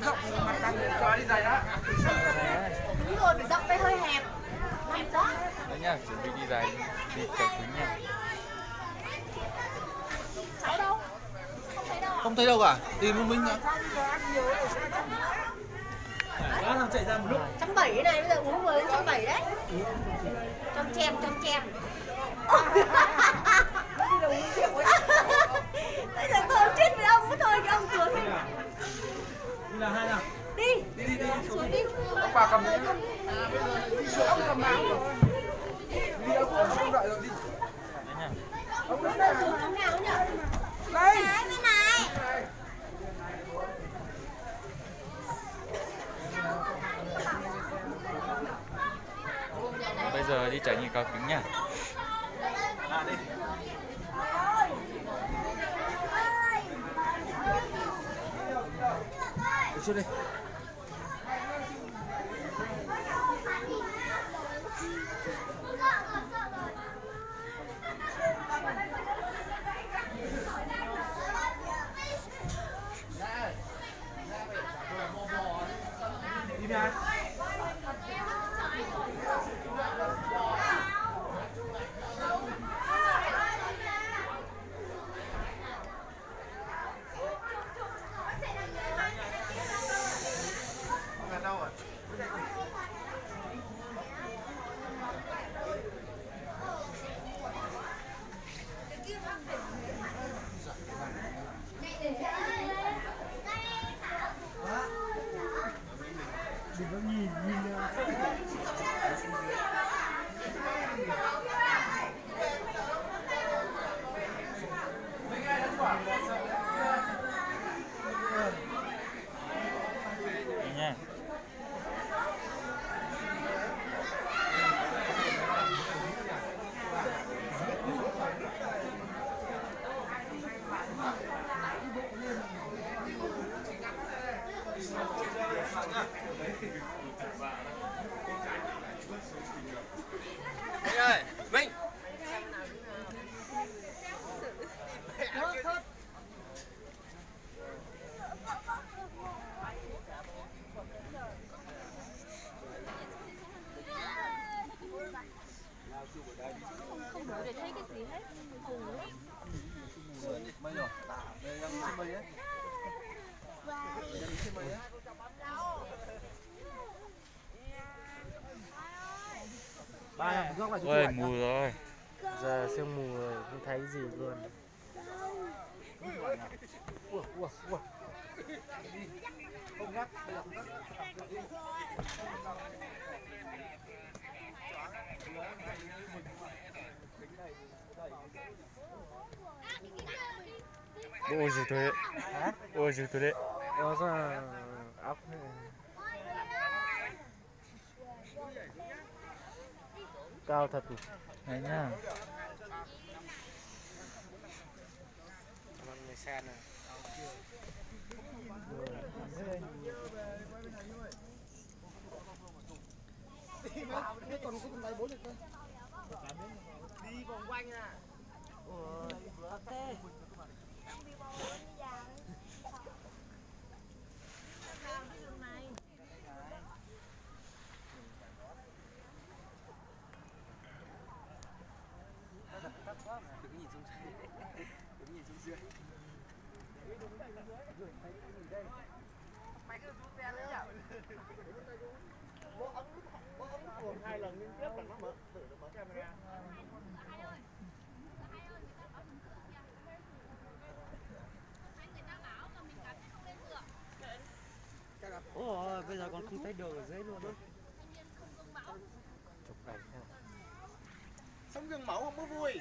rộng mặt bằng cho đi giày đó. Đúng rồi, phải rộng tay hơi hẹp. Hẹp quá. Đấy nhá, chuẩn bị đi giày đi cầu kính nha. Cháu đâu? Không thấy đâu à? Không thấy đâu cả, tìm luôn mình nhá. Đã thằng chạy ra một lúc. 170 này, bây giờ uống vừa lên 170 đấy. Trong chèm. Bây giờ tôi chết với ông, thôi cái ông cười. Đi nào hai nào. Đi, xuống đi. Ông bà cầm đấy. Ông cầm áo rồi. Đi ông đợi rồi đi. Đấy nhá. Ông đứng đây. Xuống chỗ nào nhỉ? Đây. Bên này. Bây giờ đi trải nghiệm cầu kính nha. Đi. Đi chưa đi. Đi nào. Đừng có nhìn Đi nha. Minh ơi, Minh. Không đủ để thấy cái gì hết. Mấy rồi? Đây đang trên mây ấy. Đang trên mây ấy. ba góc là Ôi mù rồi. giờ sương mù rồi không thấy gì luôn. Không gắt. Ôi giời tôi đấy. Ôi giời tôi đấy. Đó là ốc này. Cao thật. Đấy nhá. Người xe này. Đi vòng quanh à. Ok. Đừng nhìn xuống dưới. Đừng nhìn xuống dưới. Mày cứ xuống xe nữa nhỉ? Bố ống 2 lần liên tiếp là nó tự mở camera. Ồ, bây giờ còn không thấy đường ở dưới luôn đấy. Chụp ảnh. Sống gương mẫu không có vui.